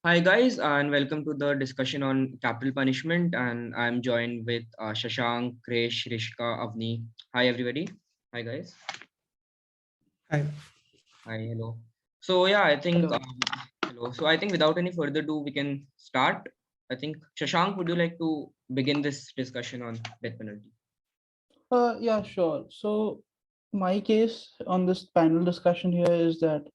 Hi guys, and welcome to the discussion on capital punishment. And I'm joined with Shashank, Krish, Rishika, Avani. Hi everybody. Hi guys. Hi. Hi, hello. So yeah, I think Hello. hello. So I think without any further ado, we can start. I think Shashank, would you like to begin this discussion on death penalty? Yeah, sure. So my case on this panel discussion here is that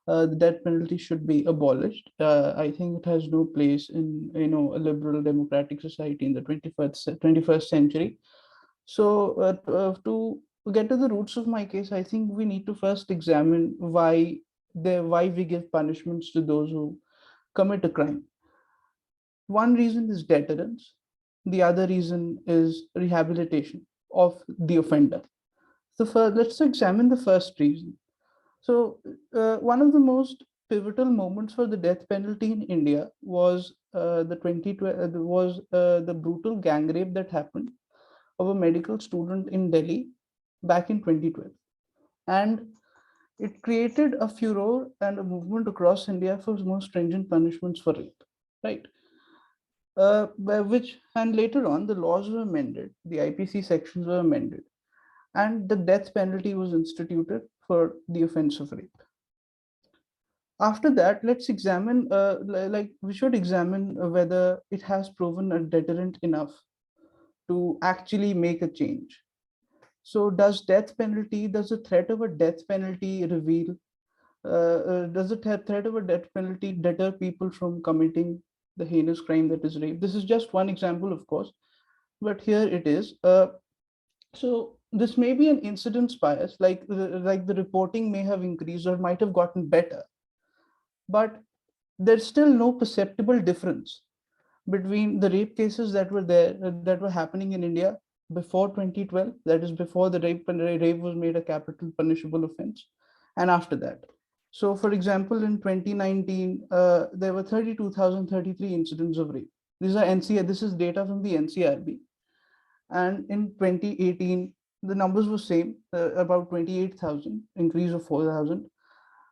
the death penalty should be abolished. I think it has no place in a liberal democratic society in the 21st century. So to get to the roots of my case, I think we need to first examine why we give punishments to those who commit a crime. One reason is deterrence. The other reason is rehabilitation of the offender. So let's examine the first reason. So one of the most pivotal moments for the death penalty in India was the 2012 was the brutal gang rape that happened of a medical student in Delhi back in 2012, and it created a furor and a movement across India for more stringent punishments for rape. Right. By which and later on the laws were amended, the IPC sections were amended, and the death penalty was instituted for the offense of rape. After that, let's examine, like we should examine whether it has proven a deterrent enough to actually make a change. So, does the threat of a death penalty reveal? Does the threat of a death penalty deter people from committing the heinous crime that is rape? This is just one example, of course, but here it is. So this may be an incidence bias, like the reporting may have increased or might have gotten better, but there's still no perceptible difference between the rape cases that were there that were happening in India before 2012, that is before the rape was made a capital punishable offense, and after that. So, for example, in 2019, there were 32,033 incidents of rape. These are NCR. This is data from the NCRB, and in 2018 the numbers were same, about 28,000, increase of 4,000,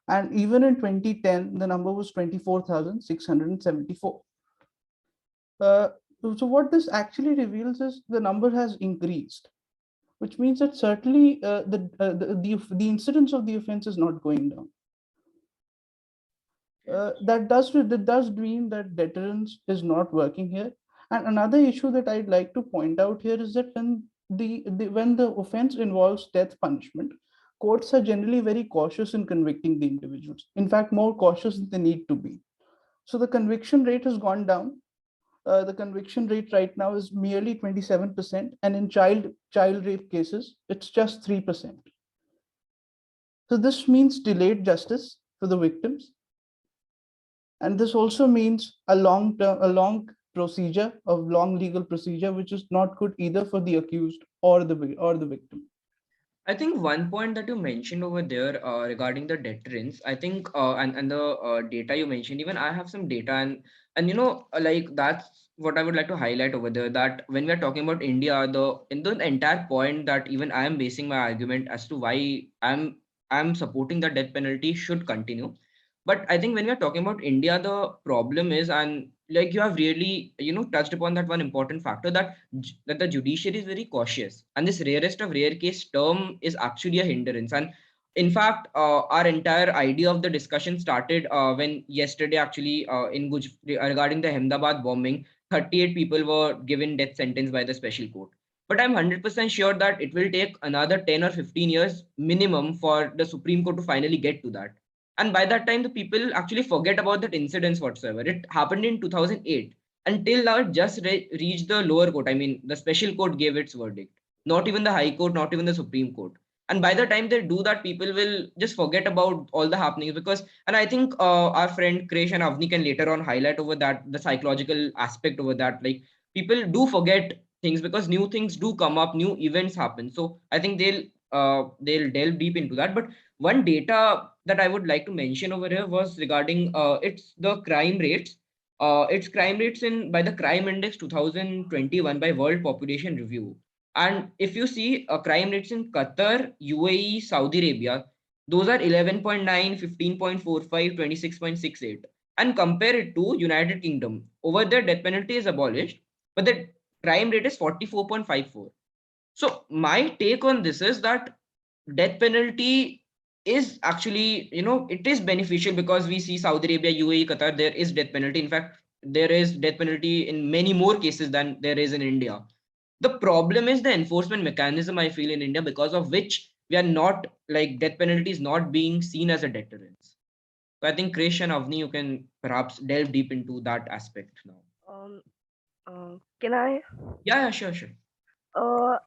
and even in 2010 the number was 24,674. uh, so what this actually reveals is the number has increased, which means that certainly the incidence of the offense is not going down. That does mean that deterrence is not working here. And another issue that I'd like to point out here is that when the offense involves death punishment, courts are generally very cautious in convicting the individuals. In fact, more cautious than they need to be. So the conviction rate has gone down. The conviction rate right now is merely 27%, and in child rape cases, it's just 3%. So this means delayed justice for the victims, and this also means a long procedure of long legal procedure, which is not good either for the accused or the victim. I think one point that you mentioned over there regarding the deterrence, I think and the data you mentioned, even I have some data and like that's what I would like to highlight over there, that when we are talking about India, the entire point that even I am basing my argument as to why I'm supporting the death penalty should continue. But I think when we are talking about India, the problem is, and like you have really touched upon that one important factor, that the judiciary is very cautious, and this rarest of rare case term is actually a hindrance. And in fact, our entire idea of the discussion started when yesterday actually regarding the Ahmedabad bombing, 38 people were given death sentence by the special court. But I'm 100% sure that it will take another 10 or 15 years minimum for the Supreme Court to finally get to that. And by that time, the people actually forget about that incidents whatsoever. It happened in 2008. Until now, it just reached the lower court. I mean, the special court gave its verdict. Not even the High Court, not even the Supreme Court. And by the time they do that, people will just forget about all the happenings because, and I think our friend Krish and Avni can later on highlight over that, the psychological aspect over that. Like people do forget things because new things do come up, new events happen. So I think they'll delve deep into that. But one data that I would like to mention over here was regarding it's the crime rates. It's crime rates in by the Crime Index 2021 by World Population Review. And if you see crime rates in Qatar, UAE, Saudi Arabia, those are 11.9, 15.45, 26.68. and compare it to United Kingdom. Over there, death penalty is abolished, but the crime rate is 44.54. So my take on this is that death penalty is actually, it is beneficial because we see Saudi Arabia, UAE, Qatar, there is death penalty. In fact, there is death penalty in many more cases than there is in India. The problem is the enforcement mechanism, I feel, in India, because of which we are not, like, death penalty is not being seen as a deterrence. So I think Krish and Avni, you can perhaps delve deep into that aspect now. Um, can I? Yeah, yeah, sure, sure.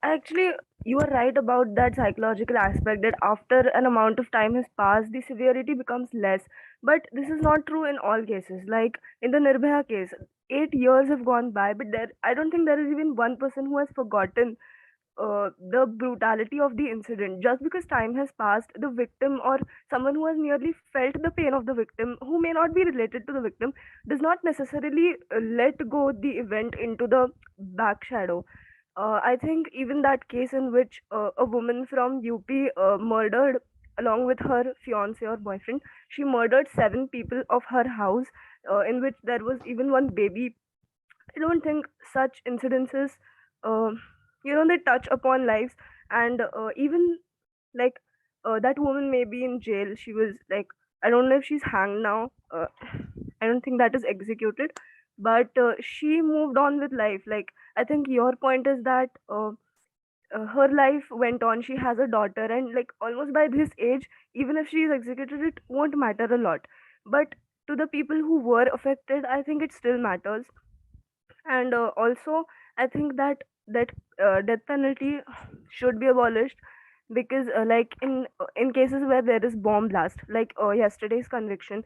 Actually, you are right about that psychological aspect that after an amount of time has passed, the severity becomes less. But this is not true in all cases. Like in the Nirbhaya case, 8 years have gone by, but I don't think there is even one person who has forgotten the brutality of the incident. Just because time has passed, the victim or someone who has merely felt the pain of the victim, who may not be related to the victim, does not necessarily let go the event into the back shadow. I think even that case in which a woman from UP murdered along with her fiance or boyfriend, she murdered 7 people of her house, in which there was even one baby. I don't think such incidences, uh, they touch upon lives, and even like that woman may be in jail. She was like, I don't know if she's hanged now. I don't think that is executed, but she moved on with life. Like I think your point is that her life went on. She has a daughter, and like almost by this age, even if she is executed, it won't matter a lot. But to the people who were affected, I think it still matters. And also I think that death penalty should be abolished, because like in cases where there is bomb blast, like yesterday's conviction,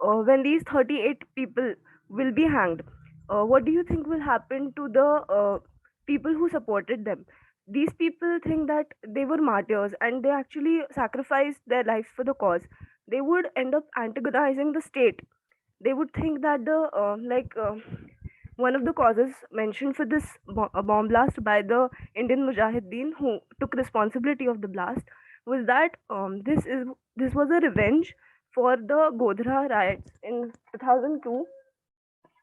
when these 38 people will be hanged, what do you think will happen to the people who supported them? These people think that they were martyrs and they actually sacrificed their lives for the cause. They would end up antagonizing the state. They would think that the one of the causes mentioned for this bomb blast by the Indian Mujahideen who took responsibility of the blast was that this was a revenge for the Godhra riots in 2002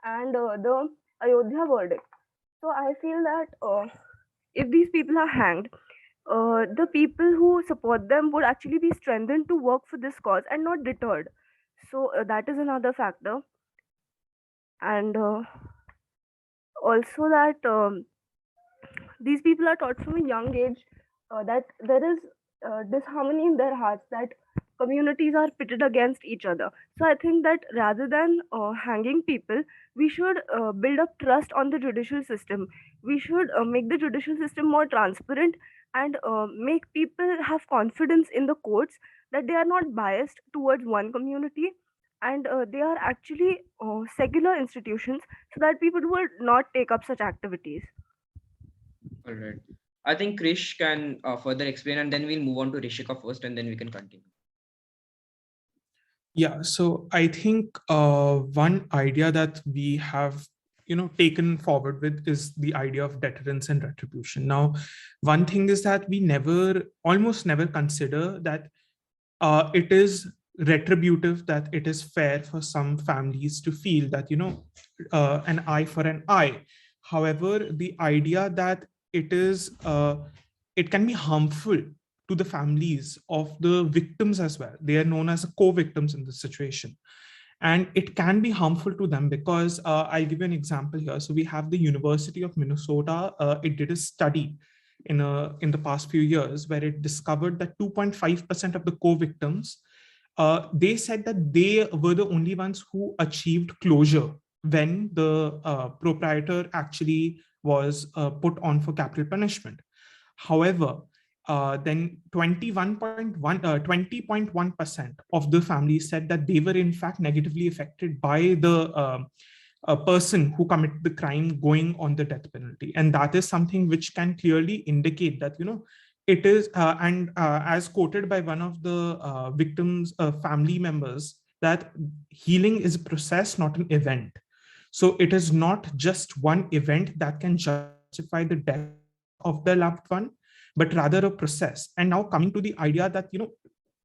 and the Ayodhya verdict. So I feel that if these people are hanged, the people who support them would actually be strengthened to work for this cause and not deterred. So that is another factor. And also that these people are taught from a young age that there is disharmony in their hearts, that communities are pitted against each other. So I think that rather than hanging people, we should build up trust on the judicial system. We should make the judicial system more transparent, and make people have confidence in the courts, that they are not biased towards one community, and they are actually secular institutions, so that people would not take up such activities. All right. I think Krish can further explain, and then we'll move on to Rishika first, and then we can continue. Yeah, so I think one idea that we have, taken forward with is the idea of deterrence and retribution. Now, one thing is that we almost never consider that it is retributive, that it is fair for some families to feel that, an eye for an eye. However, the idea that it can be harmful to the families of the victims as well. They are known as co-victims in this situation. And it can be harmful to them because I'll give you an example here. So we have the University of Minnesota. It did a study in the past few years where it discovered that 2.5% of the co-victims, they said that they were the only ones who achieved closure when the proprietor actually was put on for capital punishment. However, then 20.1% of the families said that they were in fact negatively affected by the person who committed the crime going on the death penalty. And that is something which can clearly indicate that, it is, and as quoted by one of the victims' family members, that healing is a process, not an event. So it is not just one event that can justify the death of the loved one, but rather a process. And now coming to the idea that,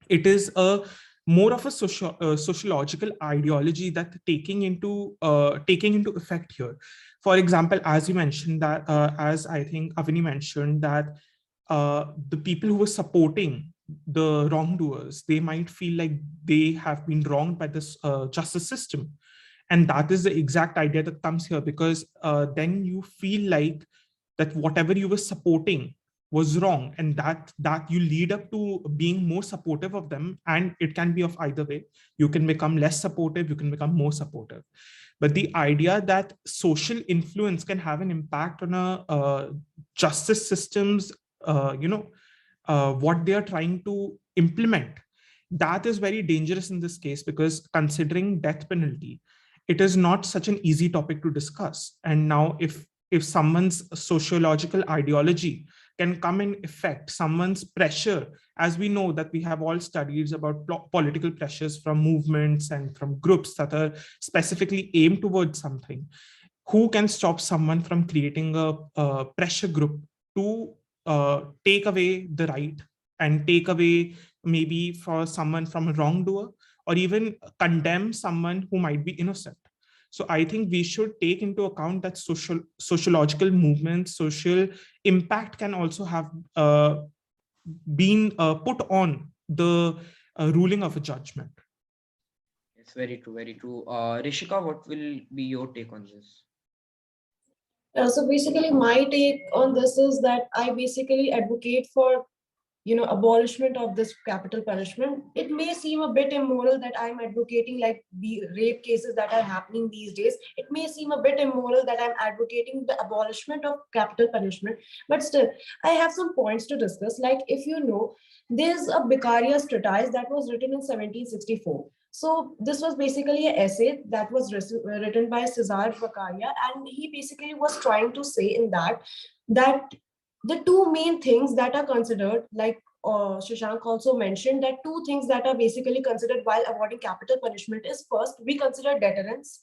it is a more of a sociological ideology that taking into effect here. For example, as you mentioned that, as I think Avani mentioned, that the people who were supporting the wrongdoers, they might feel like they have been wronged by this justice system. And that is the exact idea that comes here, because then you feel like that whatever you were supporting was wrong, and that you lead up to being more supportive of them. And it can be of either way. You can become less supportive, you can become more supportive. But the idea that social influence can have an impact on a justice systems, what they are trying to implement, that is very dangerous in this case, because considering death penalty, it is not such an easy topic to discuss. And now if someone's sociological ideology can come and affect someone's pressure, as we know that we have all studies about political pressures from movements and from groups that are specifically aimed towards something, who can stop someone from creating a pressure group to take away the right, and take away maybe for someone from a wrongdoer, or even condemn someone who might be innocent? So I think we should take into account that sociological movements, social impact can also have been put on the ruling of a judgment. It's very true, very true. Rishika, what will be your take on this? So basically, my take on this is that I basically advocate for, abolishment of this capital punishment. It may seem a bit immoral that I'm advocating like the rape cases that are happening these days. It may seem a bit immoral that I'm advocating the abolishment of capital punishment, but still, I have some points to discuss. Like, if you know, there's a Beccaria treatise that was written in 1764. So this was basically an essay that was written by Cesar Beccaria, and he basically was trying to say in that the two main things that are considered, like Shashank also mentioned, that two things that are basically considered while awarding capital punishment is, first, we consider deterrence.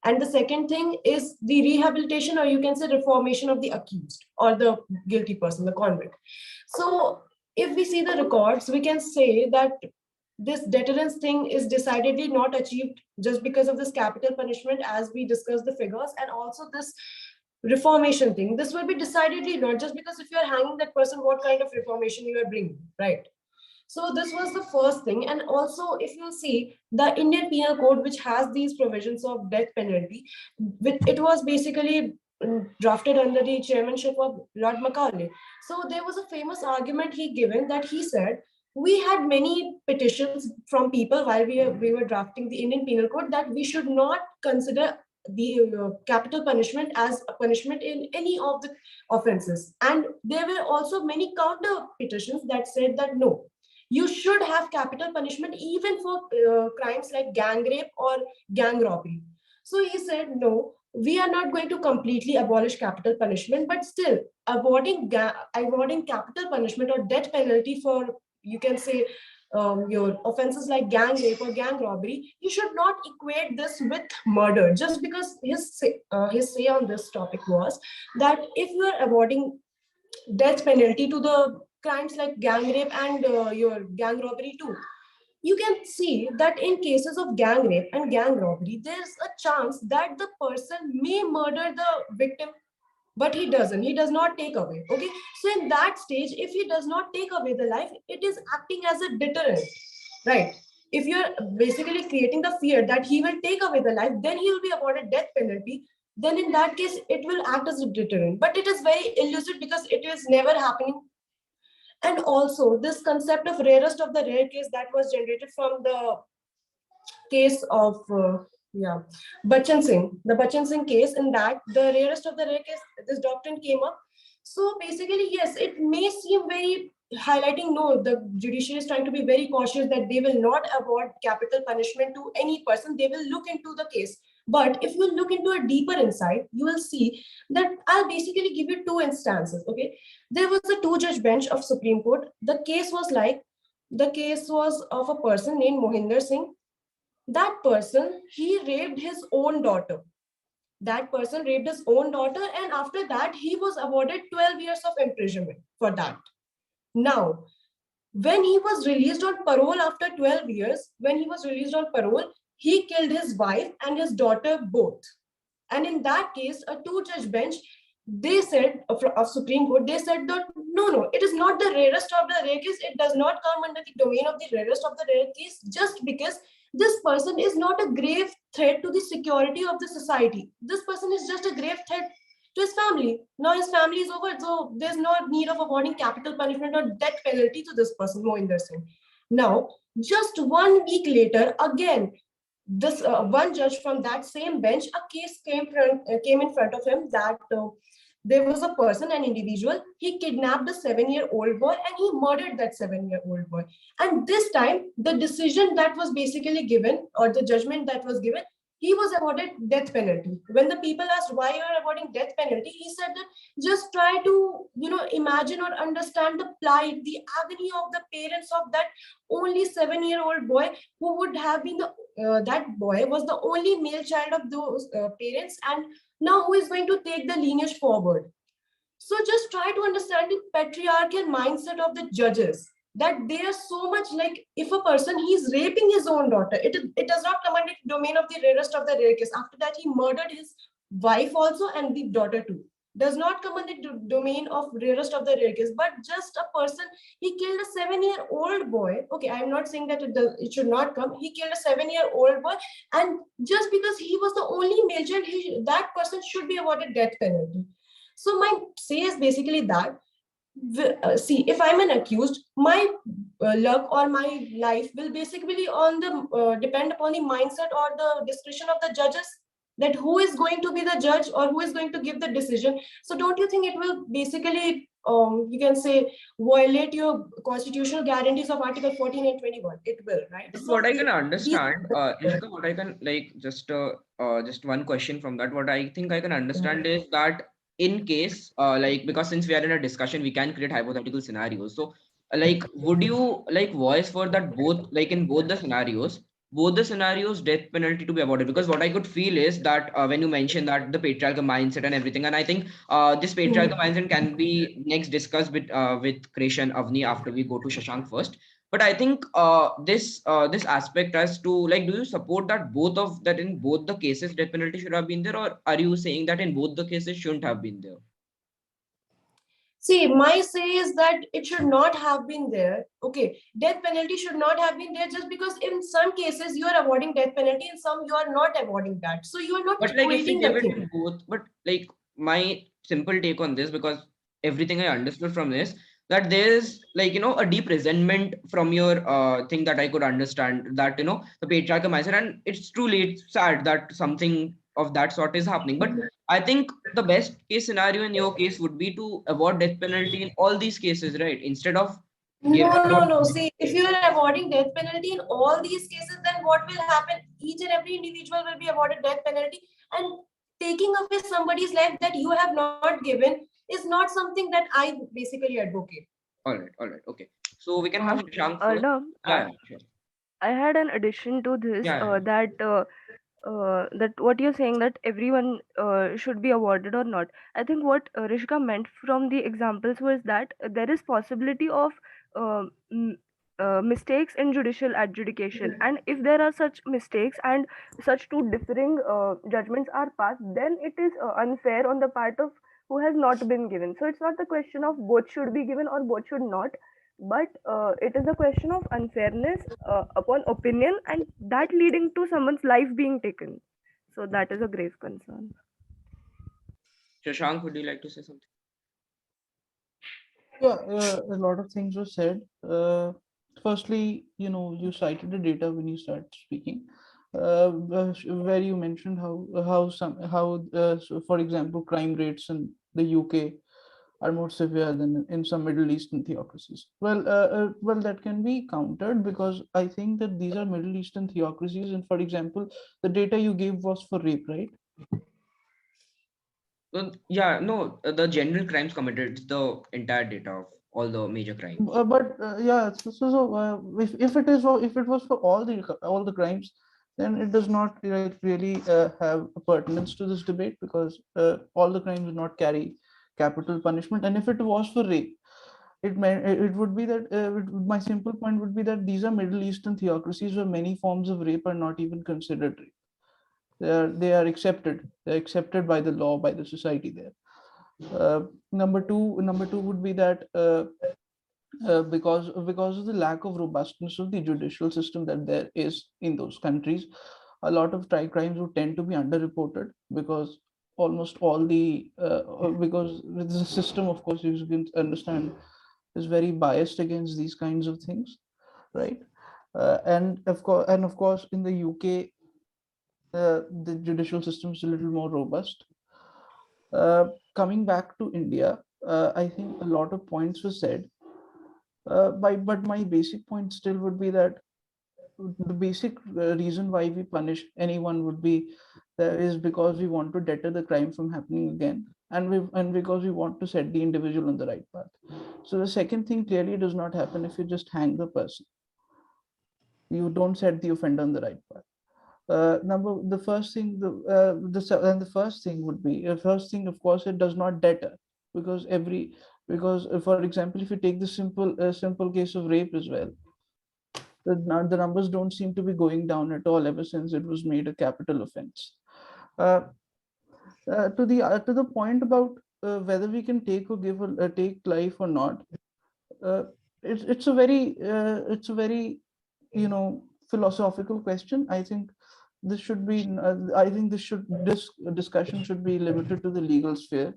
And the second thing is the rehabilitation, or you can say reformation, of the accused or the guilty person, the convict. So if we see the records, we can say that this deterrence thing is decidedly not achieved just because of this capital punishment, as we discussed the figures, and also this reformation thing. This will be decidedly not just because if you're hanging that person, what kind of reformation you are bringing, right? So this was the first thing. And also, if you see the Indian Penal Code, which has these provisions of death penalty, it was basically drafted under the chairmanship of Lord Macaulay. So there was a famous argument he given, that he said, we had many petitions from people while we were drafting the Indian Penal Code that we should not consider the capital punishment as a punishment in any of the offenses. And there were also many counter petitions that said that no, you should have capital punishment even for crimes like gang rape or gang robbery. So he said, no, we are not going to completely abolish capital punishment, but still awarding capital punishment or death penalty for, you can say, your offenses like gang rape or gang robbery, you should not equate this with murder. Just because his say on this topic was that if you are awarding death penalty to the crimes like gang rape and your gang robbery too, you can see that in cases of gang rape and gang robbery, there's a chance that the person may murder the victim, but he doesn't. He does not take away. Okay. So in that stage, if he does not take away the life, it is acting as a deterrent, right? If you're basically creating the fear that he will take away the life, then he will be awarded death penalty. Then in that case, it will act as a deterrent. But it is very elusive because it is never happening. And also this concept of rarest of the rare case that was generated from the case of Bachchan Singh, the Bachchan Singh case, in that the rarest of the rare case, this doctrine came up. So basically, yes, it may seem very highlighting, no, the judiciary is trying to be very cautious that they will not award capital punishment to any person. They will look into the case. But if you look into a deeper insight, you will see that I'll basically give you two instances. Okay, there was a two-judge bench of Supreme Court. The case was of a person named Mohinder Singh. That person, he raped his own daughter. That person raped his own daughter, and after that, he was awarded 12 years of imprisonment for that. Now, When he was released on parole after 12 years, when he was released on parole, he killed his wife and his daughter both. And in that case, a two-judge bench, they said of Supreme Court, they said that no, it is not the rarest of the rare case. It does not come under the domain of the rarest of the rare case just because this person is not a grave threat to the security of the society. This person is just a grave threat to his family. Now his family is over, so there's no need of awarding capital punishment or death penalty to this person, Mohinder Singh. Now, just 1 week later, again, this one judge from that same bench, a case came in front of him that there was a person, an individual, he kidnapped a 7-year-old boy and he murdered that 7-year-old boy. And this time, the decision that was basically given, or the judgment that was given, he was awarded death penalty. When the people asked why you are awarding death penalty, he said that just try to, imagine or understand the plight, the agony of the parents of that only 7-year-old boy, who would have been that boy was the only male child of those parents, and now who is going to take the lineage forward. So just try to understand the patriarchal mindset of the judges, that they are so much like, if a person, he's raping his own daughter, it does not come under the domain of the rarest of the rare case. After that, he murdered his wife also and the daughter too. Does not come under the domain of rarest of the rare case. But just a person, he killed a 7-year-old boy. Okay, I'm not saying that it should not come. He killed a 7-year-old boy, and just because he was the only male child, that person should be awarded death penalty. So my say is basically that, see, if I'm an accused, my luck or my life will basically on the depend upon the mindset or the discretion of the judges, that who is going to be the judge or who is going to give the decision. So don't you think it will basically, you can say, violate your constitutional guarantees of Article 14 and 21? It will, right? But So what I can these, understand, Rishika, what I can like just one question from that. What I think I can understand is that in case because since we are in a discussion, we can create hypothetical scenarios. So would you voice for that both in both the scenarios death penalty to be awarded? Because what I could feel is that when you mentioned that the patriarchal mindset and everything, and I think this patriarchal mindset can be next discussed with Krish and Avni after we go to Shashank first. But I think this aspect as to do you support that both of that in both the cases death penalty should have been there, or are you saying that in both the cases shouldn't have been there? see, my say is that it should not have been there. Okay, death penalty should not have been there, just because in some cases you are awarding death penalty, in some you are not awarding that. So you are not But if we equating give the it thing. in both, but my simple take on this, because everything I understood from this, that there's a deep resentment from your thing that I could understand, that the patriarchal mindset, and it's truly it's sad that something of that sort is happening. But I think the best case scenario in your case would be to award death penalty in all these cases, right? Instead of No, giving no, no. See, if you are awarding death penalty in all these cases, then what will happen? Each and every individual will be awarded death penalty, and taking away somebody's life that you have not given is not something that I basically advocate. all right, okay. So we can have Shashank first. Arnab, Yeah, yeah, sure. I had an addition to this, Yeah, yeah. that what you're saying, that everyone should be awarded or not. I think what Rishika meant from the examples was that there is possibility of uh, m- mistakes in judicial adjudication, and if there are such mistakes and such two differing judgments are passed, then it is unfair on the part of who has not been given. So it's not the question of both should be given or both should not, but it is a question of unfairness upon opinion, and that leading to someone's life being taken. So that is a grave concern. Shashank, would you like to say something? Yeah, a lot of things were said. Firstly, you cited the data when you started speaking, where you mentioned for example, crime rates in the UK are more severe than in some Middle Eastern theocracies. Well, that can be countered because I think that these are Middle Eastern theocracies, and for example, the data you gave was for rape, right? Yeah, no, the general crimes committed, it's the entire data of all the major crimes. Yeah, if it was for all the crimes, then it does not really have a pertinence to this debate, because all the crimes do not carry capital punishment. And if it was for rape, it would be that my simple point would be that these are Middle Eastern theocracies where many forms of rape are not even considered rape. They are accepted. They're accepted by the law, by the society there. Number two would be that because of the lack of robustness of the judicial system that there is in those countries, a lot of crimes would tend to be underreported because almost all the because the system, of course, you can understand, is very biased against these kinds of things, right? And of course, in the UK, the judicial system is a little more robust. Coming back to India, I think a lot of points were said. But my basic point still would be that the basic reason why we punish anyone would be is because we want to deter the crime from happening again, and because we want to set the individual on the right path. So the second thing clearly does not happen if you just hang the person. You don't set the offender on the right path. The first thing, the first thing would be first thing, of course, it does not deter, because for example, if you take the simple case of rape as well, the numbers don't seem to be going down at all ever since it was made a capital offense. Uh, to the point about whether we can take or take life or not, uh, it's a very philosophical question. I think this discussion should be limited to the legal sphere.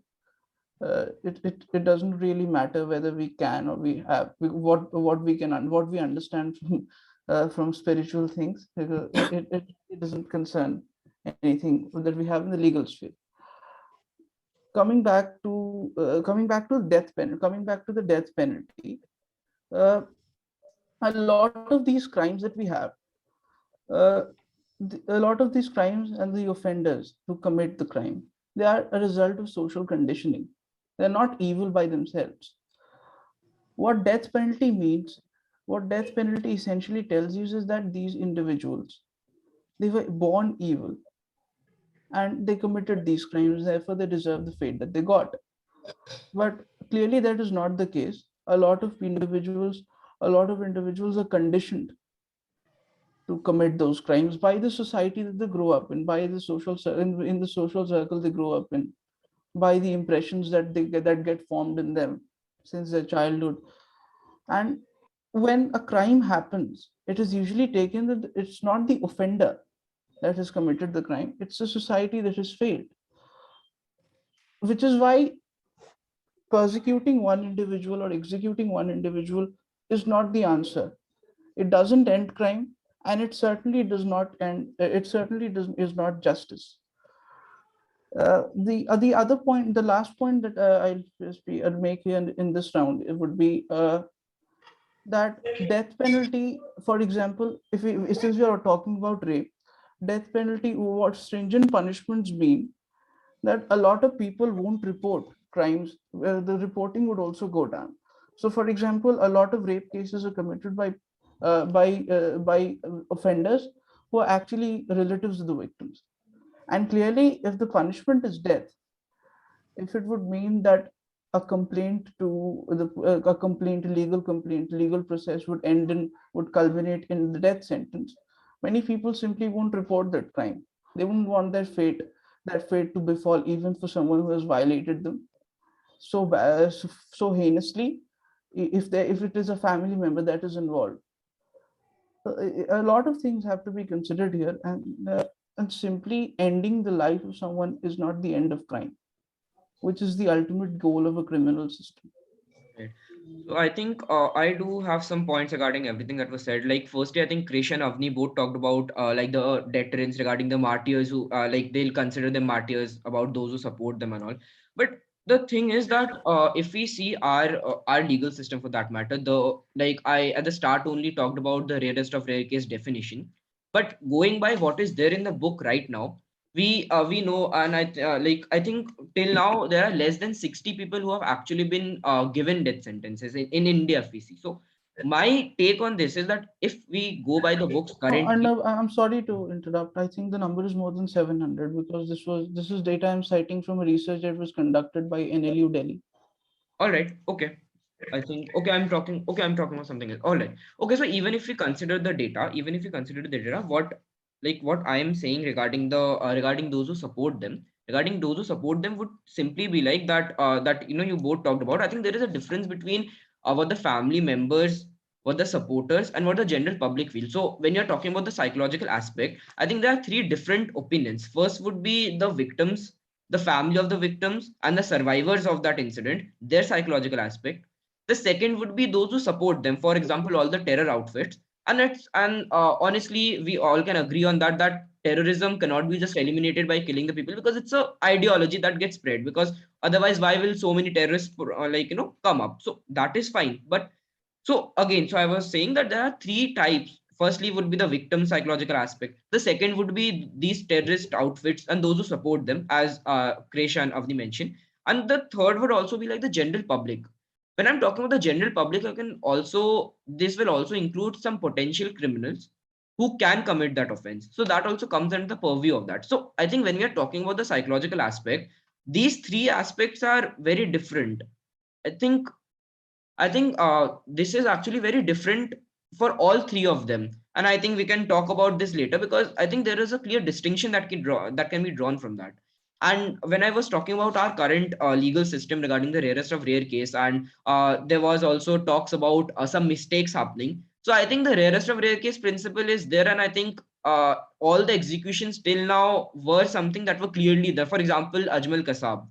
It doesn't really matter whether we can or we have what we can what we understand from spiritual things, because it doesn't concern anything that we have in the legal sphere. Coming back to the death penalty, uh, a lot of these crimes that we have, uh, a lot of these crimes and the offenders who commit the crime, they are a result of social conditioning. They're not evil by themselves. What death penalty means, what death penalty essentially tells you is that these individuals, they were born evil and they committed these crimes, therefore they deserve the fate that they got. But clearly that is not the case. A lot of individuals are conditioned to commit those crimes by the society that they grow up in, by the in the social circle they grow up in, by the impressions that get formed in them since their childhood. And when a crime happens, it is usually taken that it's not the offender that has committed the crime, it's the society that has failed. Which is why persecuting one individual or executing one individual is not the answer. It doesn't end crime, and it certainly does not end. It certainly is not justice. The other point, the last point that I'll make here in this round, it would be that death penalty, for example, if we since we are talking about rape, death penalty, what stringent punishments mean that a lot of people won't report crimes, where the reporting would also go down. So, for example, a lot of rape cases are committed by offenders who are actually relatives of the victims. And clearly, if the punishment is death, if it would mean that a complaint to a complaint, legal process would culminate in the death sentence, many people simply won't report that crime. They wouldn't want that fate to befall even for someone who has violated them so bad, so heinously, if it is a family member that is involved. A lot of things have to be considered here, and simply ending the life of someone is not the end of crime, which is the ultimate goal of a criminal system. Right. So I think I do have some points regarding everything that was said. Like firstly, I think Krish and Avni both talked about like the deterrence regarding the martyrs who like they'll consider them martyrs about those who support them and all. But the thing is that if we see our legal system for that matter, the like I at the start only talked about the rarest of rare case definition, but going by what is there in the book right now, we know, and like I think till now there are less than 60 people who have actually been given death sentences in India, if we see. So my take on this is that if we go by the books And currently. I'm sorry to interrupt. I think the number is more than 700, because this is data I'm citing from a research that was conducted by NLU Delhi. All right, okay. I think okay, I'm talking about something else. All right. Okay, so even if we consider the data, what I am saying regarding the regarding those who support them, would simply be like that that you both talked about. I think there is a difference between what the family members, what the supporters, and what the general public feel. So when you're talking about the psychological aspect, I think there are three different opinions. First would be the victims, the family of the victims, and the survivors of that incident, their psychological aspect. The second would be those who support them, for example, all the terror outfits. And honestly, we all can agree on that, that terrorism cannot be just eliminated by killing the people, because it's a ideology that gets spread. Because otherwise, why will so many terrorists come up? So that is fine. But so again, so I was saying that there are three types. Firstly would be the victim psychological aspect. The second would be these terrorist outfits and those who support them, as Krish and Avni mentioned. And the third would also be like the general public. When I'm talking about the general public, this will also include some potential criminals who can commit that offense. So that also comes under the purview of that. So I think when we are talking about the psychological aspect, these three aspects are very different. I think this is actually very different for all three of them, and I think we can talk about this later, because I think there is a clear distinction that can be drawn from that. And when I was talking about our current legal system regarding the rarest of rare case, and there was also talks about some mistakes happening. So I think the rarest of rare case principle is there, and I think all the executions till now were something that were clearly there. For example, Ajmal Kasab,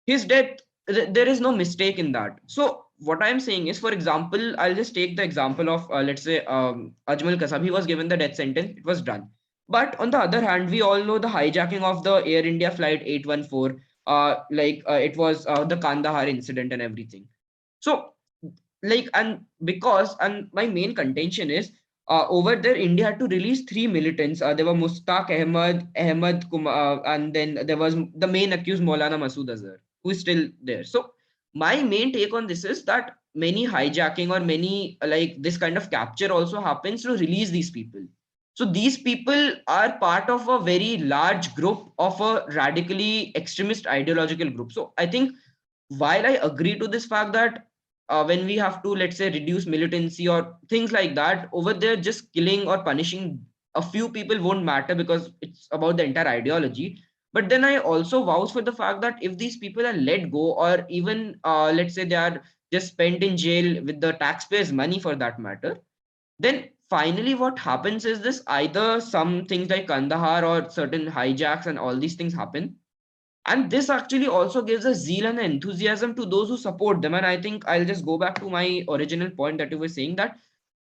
his death, there is no mistake in that. So what I'm saying is, for example, I'll just take the example of let's say Ajmal Kasab. He was given the death sentence, it was done. But on the other hand, we all know the hijacking of the Air India flight 814, it was the Kandahar incident and everything. So and my main contention is, over there India had to release three militants. There were Mustaq Ahmed Kumar, and then there was the main accused Maulana Masood Azhar, who is still there. So my main take on this is that many hijacking or many this kind of capture also happens to release these people. So these people are part of a very large group of a radically extremist ideological group. So I think, while I agree to this fact that when we have to, let's say, reduce militancy or things like that, over there, just killing or punishing a few people won't matter, because it's about the entire ideology. But then I also vouch for the fact that if these people are let go, or even let's say they are just spent in jail with the taxpayers' money for that matter, then finally what happens is this: either some things like Kandahar or certain hijacks and all these things happen, and this actually also gives a zeal and enthusiasm to those who support them. And I think I'll just go back to my original point that you were saying, that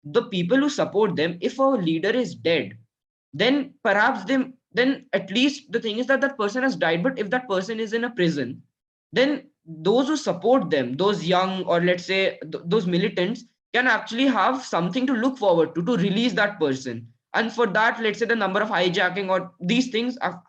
the people who support them, if our leader is dead, then perhaps them then at least the thing is that that person has died. But if that person is in a prison, then those who support them, those young, or let's say those militants, can actually have something to look forward to release that person. And for that, let's say the number of hijacking or these things are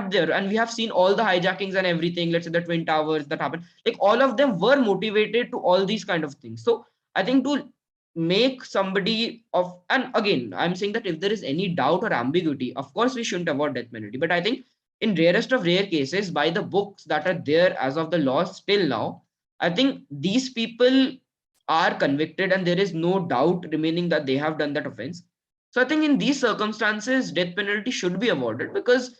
there, and we have seen all the hijackings and everything. Let's say the twin towers that happened, like all of them were motivated to all these kind of things. So I think to make somebody of, and again I'm saying that if there is any doubt or ambiguity, of course we shouldn't avoid death penalty. But I think in rarest of rare cases, by the books that are there as of the law still now, I think these people are convicted and there is no doubt remaining that they have done that offense. So I think in these circumstances death penalty should be avoided, because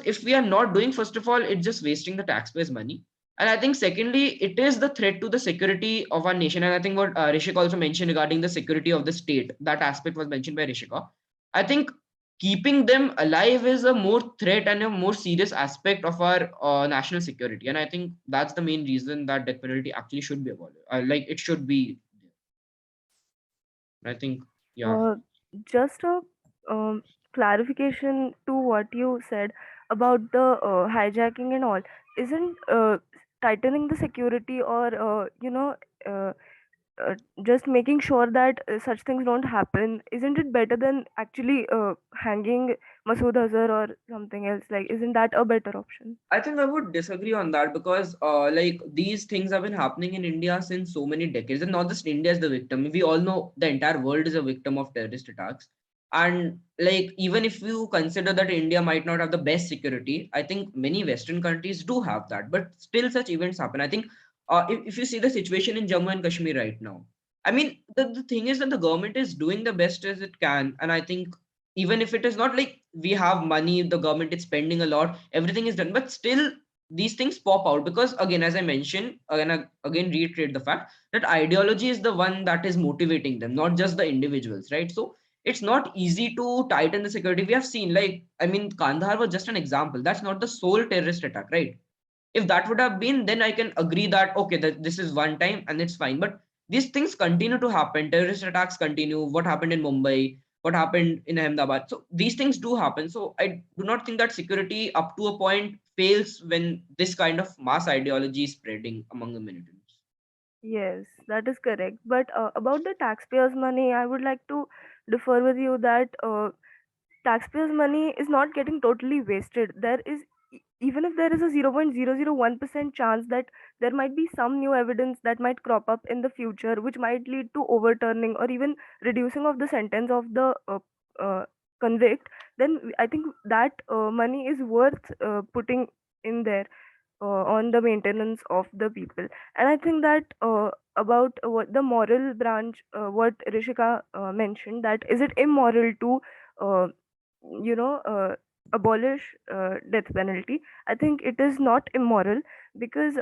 if we are not doing, first of all, it's just wasting the taxpayers money. And I think secondly, it is the threat to the security of our nation. And I think what Rishika also mentioned regarding the security of the state, that aspect was mentioned by Rishika. I think keeping them alive is a more threat and a more serious aspect of our national security. And I think that's the main reason that death penalty actually should be abolished. It should be. I think, yeah. Uh, just a um, clarification to what you said about the hijacking and all. Isn't tightening the security, or uh, uh, just making sure that such things don't happen, isn't it better than actually hanging Masood Azhar or something else? Like, isn't that a better option? I think I would disagree on that, because these things have been happening in India since so many decades, and not just India is the victim. We all know the entire world is a victim of terrorist attacks. And even if you consider that India might not have the best security, I think many Western countries do have that. But still, such events happen. I think if you see the situation in Jammu and Kashmir right now, I mean, the thing is that the government is doing the best as it can. And I think even if it is not like we have money, the government is spending a lot, everything is done, but still these things pop out because, again, as I mentioned, and I again reiterate the fact that ideology is the one that is motivating them, not just the individuals, right? So it's not easy to tighten the security. We have seen, like, I mean, Kandahar was just an example. That's not the sole terrorist attack, right? If that would have been, then I can agree that okay, that this is one time and it's fine. But these things continue to happen. Terrorist attacks continue. What happened in Mumbai? What happened in Ahmedabad? So these things do happen. So I do not think that security up to a point fails when this kind of mass ideology is spreading among the militants. Yes, that is correct. But about the taxpayers' money, I would like to differ with you that taxpayers' money is not getting totally wasted. There is, even if there is a 0.001% chance that there might be some new evidence that might crop up in the future, which might lead to overturning or even reducing of the sentence of the uh, convict, then I think that money is worth putting in there on the maintenance of the people. And I think that about what the moral branch, what Rishika mentioned, that is it immoral to uh, you know abolish death penalty. I think it is not immoral because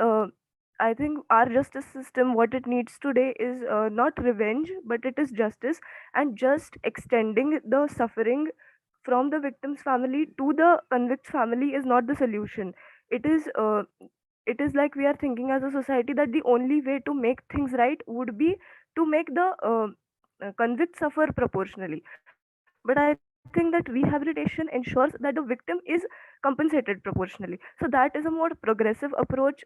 I think our justice system, what it needs today is not revenge, but it is justice. And just extending the suffering from the victim's family to the convict's family is not the solution. It is like we are thinking as a society that the only way to make things right would be to make the convict suffer proportionally. But I think that rehabilitation ensures that the victim is compensated proportionally. So that is a more progressive approach,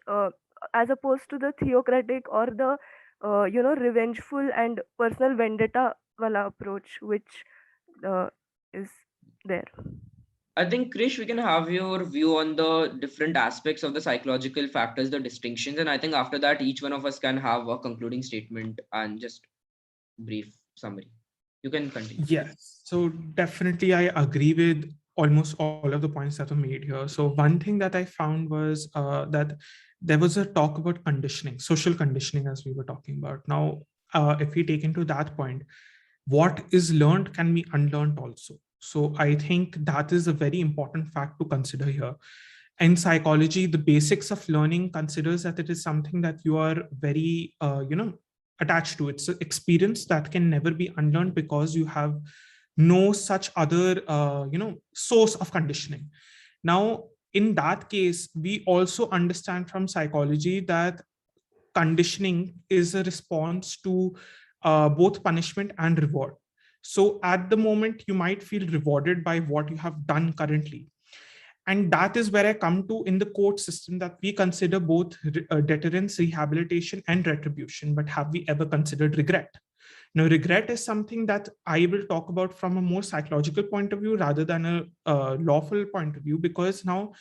as opposed to the theocratic or the revengeful and personal vendetta wala approach, which is there. I think, Krish, we can have your view on the different aspects of the psychological factors, the distinctions, and I think after that, each one of us can have a concluding statement and just brief summary. You can continue. Yes, so definitely I agree with almost all of the points that were made here. So one thing that I found was that there was a talk about conditioning, social conditioning, as we were talking about. Now, if we take into that point, what is learned can be unlearned also. So I think that is a very important fact to consider here. In psychology, the basics of learning considers that it is something that you are very, attached to. It's an experience that can never be unlearned because you have no such other, source of conditioning. Now, in that case, we also understand from psychology that conditioning is a response to both punishment and reward. So at the moment, you might feel rewarded by what you have done currently. And that is where I come to in the court system, that we consider both deterrence, rehabilitation, and retribution. But have we ever considered regret? Now, regret is something that I will talk about from a more psychological point of view rather than a lawful point of view, because now,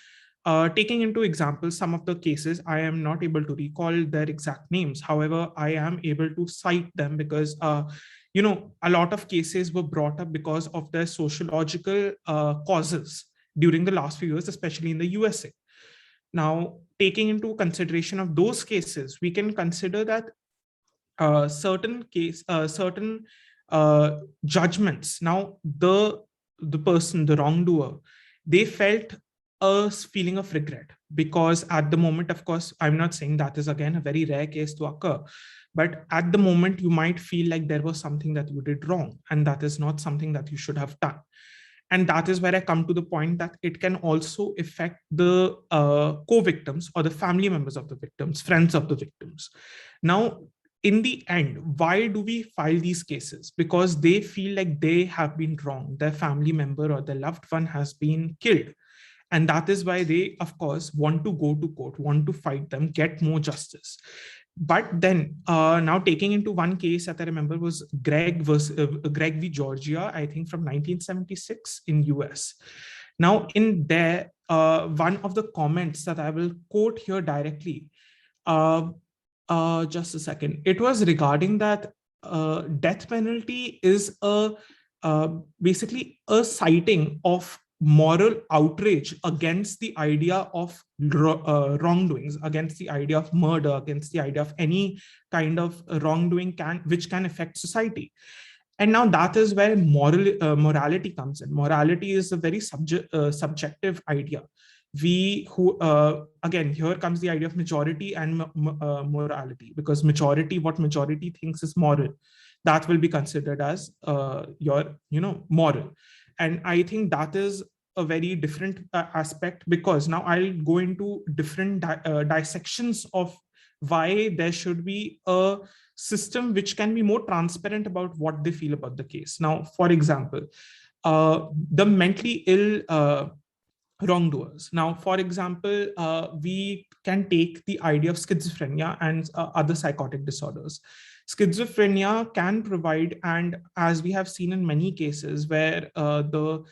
taking into example some of the cases, I am not able to recall their exact names. However, I am able to cite them because, a lot of cases were brought up because of their sociological causes during the last few years, especially in the USA. Now, taking into consideration of those cases, we can consider that certain judgments. Now, the person, the wrongdoer, they felt a feeling of regret because at the moment, of course, I'm not saying that is again a very rare case to occur, but at the moment you might feel like there was something that you did wrong and that is not something that you should have done. And that is where I come to the point that it can also affect the co-victims or the family members of the victims, friends of the victims. Now, in the end, why do we file these cases? Because they feel like they have been wronged, their family member or their loved one has been killed. And that is why they, of course, want to go to court, want to fight them, get more justice. But then now taking into one case that I remember was Greg v. Georgia, I think from 1976 in US. Now in there, one of the comments that I will quote here directly, just a second, it was regarding that death penalty is basically a citing of moral outrage against the idea of wrongdoings, against the idea of murder, against the idea of any kind of wrongdoing which can affect society. And now that is where morality comes in. Morality is a very subjective idea. We who again, here comes the idea of majority and morality, because majority, what majority thinks is moral, that will be considered as your moral. And I think that is a very different aspect, because now I'll go into different dissections of why there should be a system which can be more transparent about what they feel about the case. Now, for example, the mentally ill wrongdoers. Now, for example, we can take the idea of schizophrenia and other psychotic disorders. Schizophrenia can provide, and as we have seen in many cases where the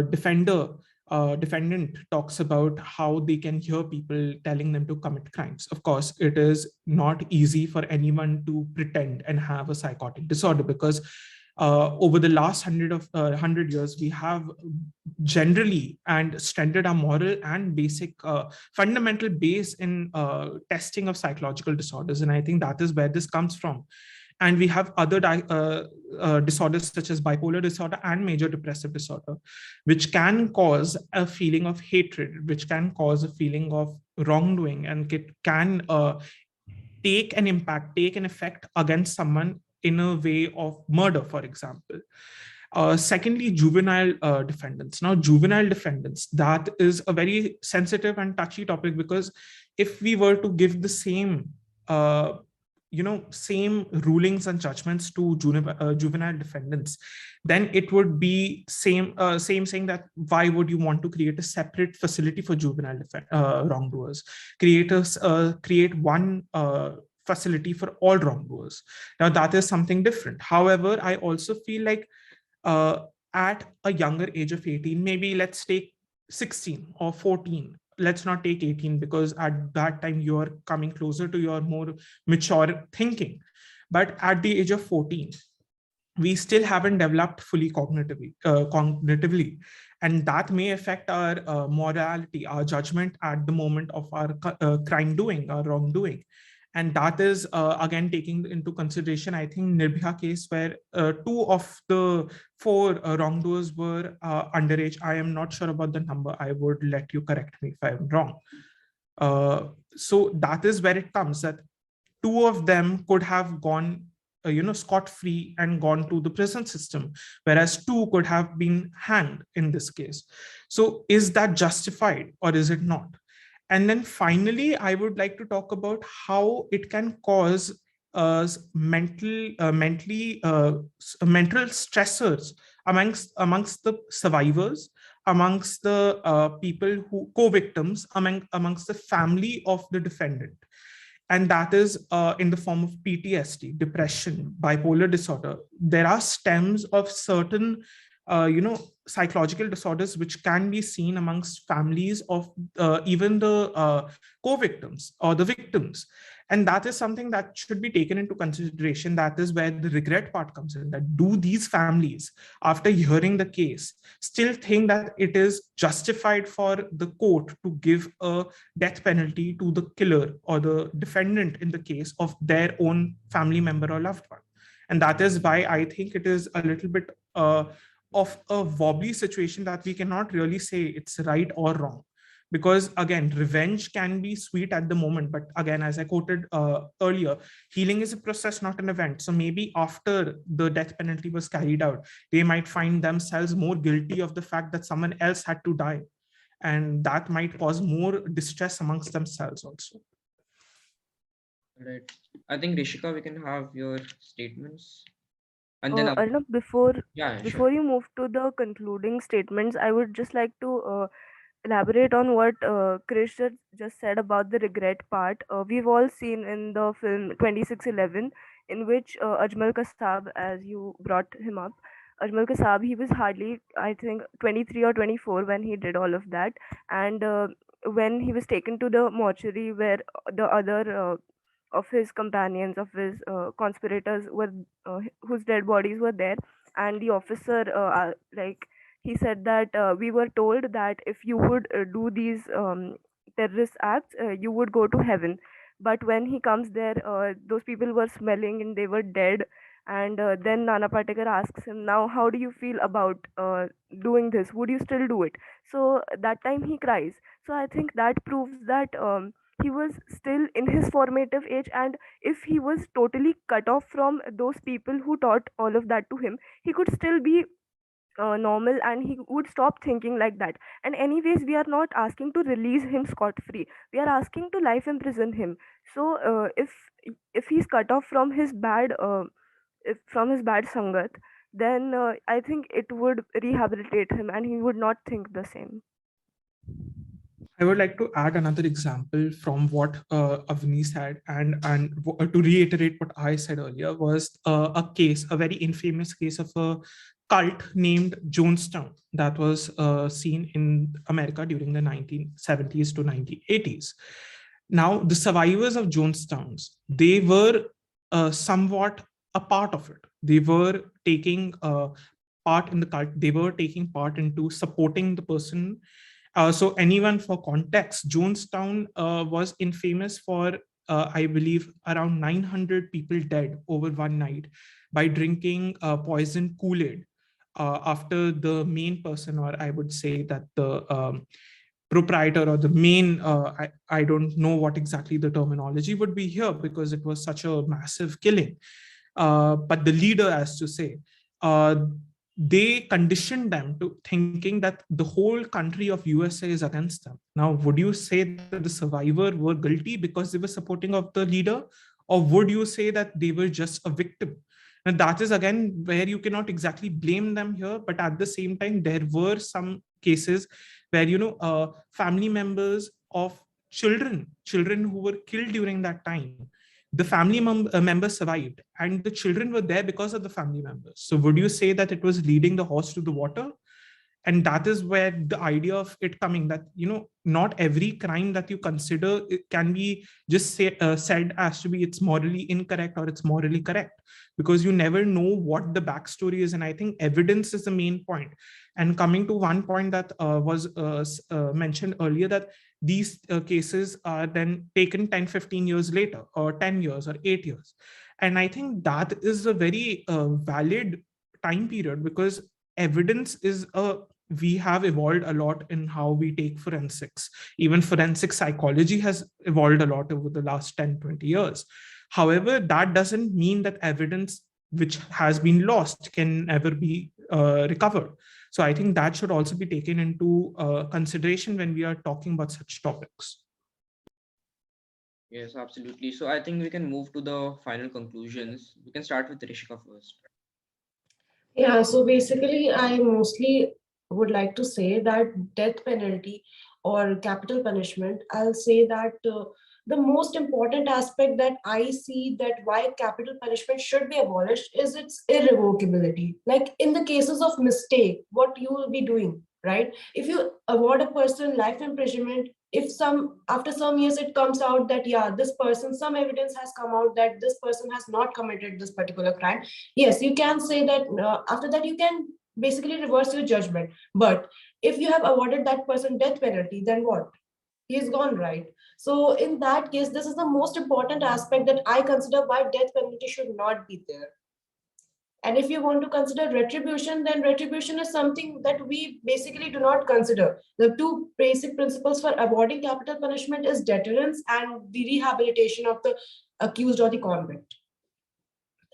defendant talks about how they can hear people telling them to commit crimes. Of course, it is not easy for anyone to pretend and have a psychotic disorder, because over the last 100 years, we have generally and strengthened our moral and basic fundamental base in testing of psychological disorders. And I think that is where this comes from. And we have other disorders such as bipolar disorder and major depressive disorder, which can cause a feeling of hatred, which can cause a feeling of wrongdoing, and it can take an effect against someone in a way of murder, for example. Secondly, juvenile defendants. Now, juvenile defendants, that is a very sensitive and touchy topic, because if we were to give the same same rulings and judgments to juvenile defendants, then it would be same saying that why would you want to create a separate facility for juvenile wrongdoers? Create one facility for all wrongdoers. Now, that is something different. However, I also feel like at a younger age of 18, maybe let's take 16 or 14, let's not take 18, because at that time you are coming closer to your more mature thinking. But at the age of 14, we still haven't developed fully cognitively, and that may affect our morality, our judgment at the moment of our crime doing, our wrongdoing. And that is again taking into consideration, I think, Nirbhaya case, where two of the four wrongdoers were underage. I am not sure about the number. I would let you correct me if I'm wrong. So that is where it comes, that two of them could have gone scot-free and gone to the prison system, whereas two could have been hanged in this case. So is that justified or is it not? And then finally, I would like to talk about how it can cause mental stressors amongst the survivors, amongst the people who co-victims, amongst the family of the defendant. And that is in the form of PTSD, depression, bipolar disorder. There are stems of certain psychological disorders which can be seen amongst families of even the co-victims or the victims. And that is something that should be taken into consideration. That is where the regret part comes in, that do these families, after hearing the case, still think that it is justified for the court to give a death penalty to the killer or the defendant in the case of their own family member or loved one? And that is why I think it is a little bit of a wobbly situation, that we cannot really say it's right or wrong. Because again, revenge can be sweet at the moment, but again, as I quoted earlier, healing is a process, not an event. So maybe after the death penalty was carried out, they might find themselves more guilty of the fact that someone else had to die, and that might cause more distress amongst themselves also. Right. I think Rishika, we can have your statements, and then Arnab, before yeah, sure. before you move to the concluding statements, I would just like to elaborate on what Krish just said about the regret part. We've all seen in the film 2611, in which Ajmal Kasab, as you brought him up, Ajmal Kasab, he was hardly, I think, 23 or 24 when he did all of that. And when he was taken to the mortuary where the other of his companions, of his conspirators were, whose dead bodies were there, and the officer, like, he said that we were told that if you would do these terrorist acts, you would go to heaven. But when he comes there, those people were smelling and they were dead. And then Nana Patekar asks him, now how do you feel about doing this? Would you still do it? So that time he cries. So I think that proves that he was still in his formative age, and if he was totally cut off from those people who taught all of that to him, he could still be normal, and he would stop thinking like that. And anyways, we are not asking to release him scot free, we are asking to life imprison him. So if he's cut off from his bad from his bad sangat, then I think it would rehabilitate him and he would not think the same. I would like to add another example from what Avani said, and to reiterate what I said earlier, was a case, a very infamous case of a cult named Jonestown that was seen in America during the 1970s to 1980s. Now, the survivors of Jonestowns, they were somewhat a part of it. They were taking part in the cult. They were taking part into supporting the person. So anyone for context, Jonestown was infamous for, I believe, around 900 people dead over one night by drinking poison Kool-Aid after the main person, or I would say that the proprietor or the main, I don't know what exactly the terminology would be here because it was such a massive killing. But the leader, as to say, they conditioned them to thinking that the whole country of USA is against them. Now, would you say that the survivor were guilty because they were supporting of the leader, or would you say that they were just a victim? And that is again where you cannot exactly blame them here, but at the same time, there were some cases where family members of children who were killed during that time, the family members survived and the children were there because of the family members. So would you say that it was leading the horse to the water? And that is where the idea of it coming, that not every crime that you consider, it can be just said as to be it's morally incorrect or it's morally correct, because you never know what the backstory is. And I think evidence is the main point. And coming to one point that was mentioned earlier, that these cases are then taken 10-15 years later, or 10 years or 8 years. And I think that is a very valid time period, because evidence is we have evolved a lot in how we take forensics. Even forensic psychology has evolved a lot over the last 10-20 years. However, that doesn't mean that evidence which has been lost can never be recovered. So I think that should also be taken into consideration when we are talking about such topics. Yes, absolutely. So I think we can move to the final conclusions. We can start with Rishika first. Yeah, so basically, I mostly would like to say that death penalty or capital punishment, I'll say that the most important aspect that I see that why capital punishment should be abolished is its irrevocability. Like in the cases of mistake, what you will be doing, right? If you award a person life imprisonment, if some after some years it comes out that yeah, this person, some evidence has come out that this person has not committed this particular crime, yes, you can say that after that you can basically reverse your judgment. But if you have awarded that person death penalty, then what? He's gone, right? So in that case, this is the most important aspect that I consider why death penalty should not be there. And if you want to consider retribution, then retribution is something that we basically do not consider. The two basic principles for avoiding capital punishment is deterrence and the rehabilitation of the accused or the convict.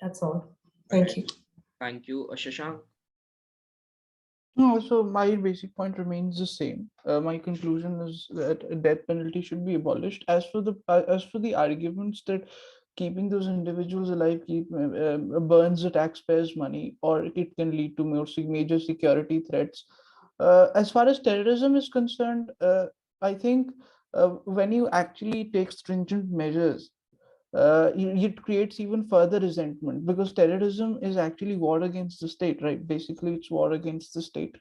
That's all. Thank you. Thank you, Shashank. No, so my basic point remains the same. My conclusion is that a death penalty should be abolished. As for the arguments that keeping those individuals alive burns the taxpayers' money, or it can lead to major security threats. As far as terrorism is concerned, I think when you actually take stringent measures, it creates even further resentment, because terrorism is actually war against the state, right? Basically, it's war against the state.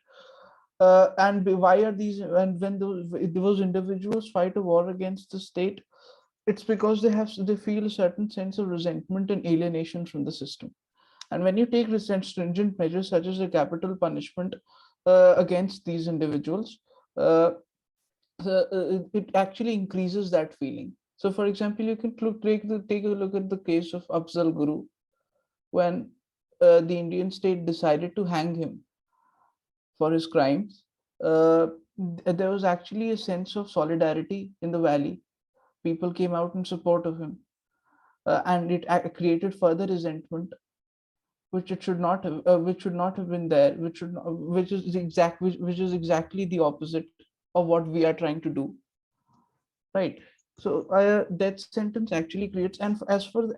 And why are these? And when those individuals fight a war against the state, it's because they feel a certain sense of resentment and alienation from the system. And when you take stringent measures such as a capital punishment, against these individuals, uh, it actually increases that feeling. So, for example, you can take a look at the case of Afzal Guru when the Indian state decided to hang him for his crimes. Uh, there was actually a sense of solidarity in the valley. People came out in support of him, and it created further resentment, which should not have been there, which is exactly the opposite of what we are trying to do, right? So death sentence actually creates, and as for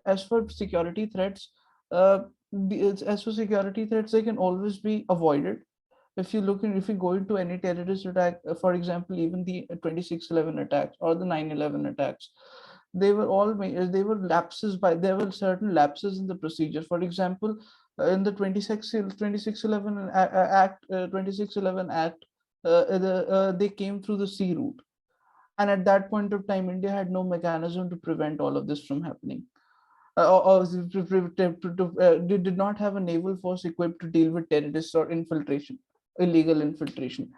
security threats, as for security threats, they can always be avoided. If you go into any terrorist attack, for example, even the 26/11 attacks or the 9/11 attacks, they were lapses by there were certain lapses in the procedure. For example, in the 26/11 act 26/11 act, they came through the sea route, and at that point of time, India had no mechanism to prevent all of this from happening. They did not have a naval force equipped to deal with terrorists or infiltration, illegal infiltration.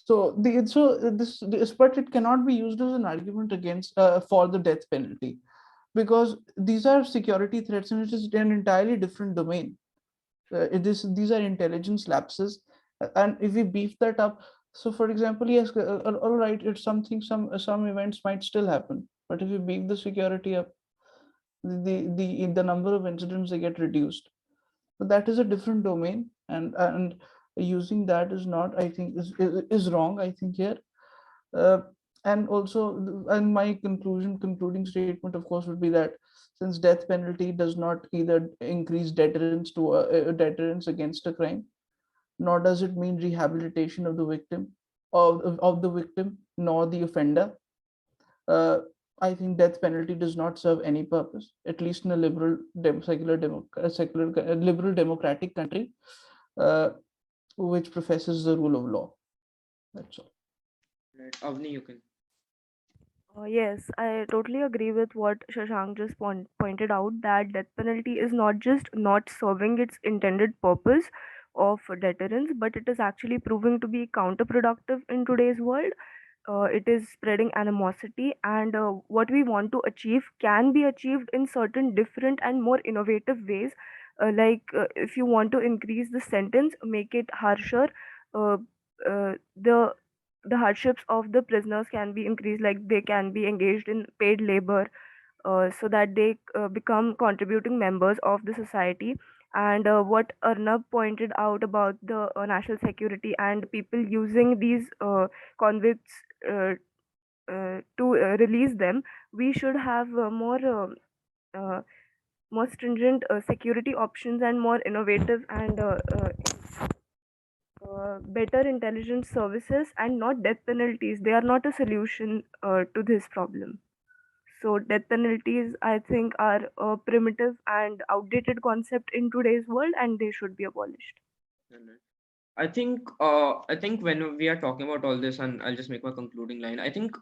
But it cannot be used as an argument against for the death penalty, because these are security threats and it is an entirely different domain. These are intelligence lapses, and if we beef that up, so for example, yes, all right, it's something, some events might still happen, but if you beef the security up, the number of incidents, they get reduced. But that is a different domain, and using that is not, I think, is wrong, I think, here. uh, and also, and my concluding statement, of course, would be that since death penalty does not either increase deterrence against a crime, nor does it mean rehabilitation of the victim, nor the offender. uh, I think death penalty does not serve any purpose, at least in a liberal democratic country, uh, which professes the rule of law. That's all. Right. Avni, you can. Yes, I totally agree with what Shashank just pointed out, that death penalty is not just not serving its intended purpose of deterrence, but it is actually proving to be counterproductive in today's world. It is spreading animosity, and what we want to achieve can be achieved in certain different and more innovative ways. If you want to increase the sentence, make it harsher. uh, the hardships of the prisoners can be increased, like they can be engaged in paid labor, so that they become contributing members of the society. And what Arnab pointed out about the national security and people using these convicts to release them, we should have uh, more stringent security options and more innovative and better intelligence services, and not death penalties. They are not a solution to this problem. So death penalties, I think, are a primitive and outdated concept in today's world, and they should be abolished. Right. I think when we are talking about all this, and I'll just make my concluding line. I think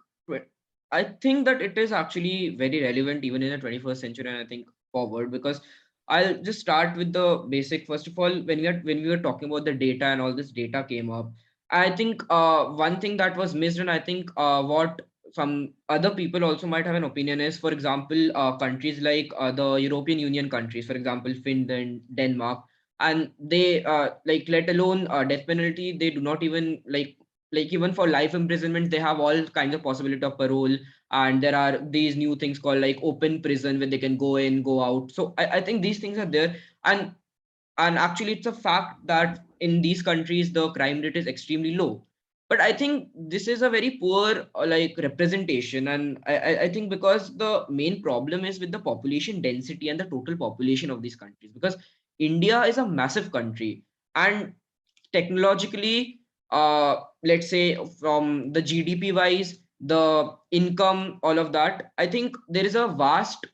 that it is actually very relevant even in the 21st century, and I think forward, because I'll just start with the basic. First of all, when we were talking about the data and all this data came up, I think one thing that was missed, and I think what some other people also might have an opinion is, for example, countries like the European Union countries, for example, Finland, Denmark, and they like, let alone death penalty, they do not even like even for life imprisonment they have all kinds of possibility of parole, and there are these new things called like open prison where they can go in, go out. So I think these things are there, and actually it's a fact that in these countries the crime rate is extremely low. But I think this is a very poor like representation, and I think because the main problem is with the population density and the total population of these countries, because India is a massive country, and technologically, let's say from the GDP wise, the income, all of that, I think there is a vast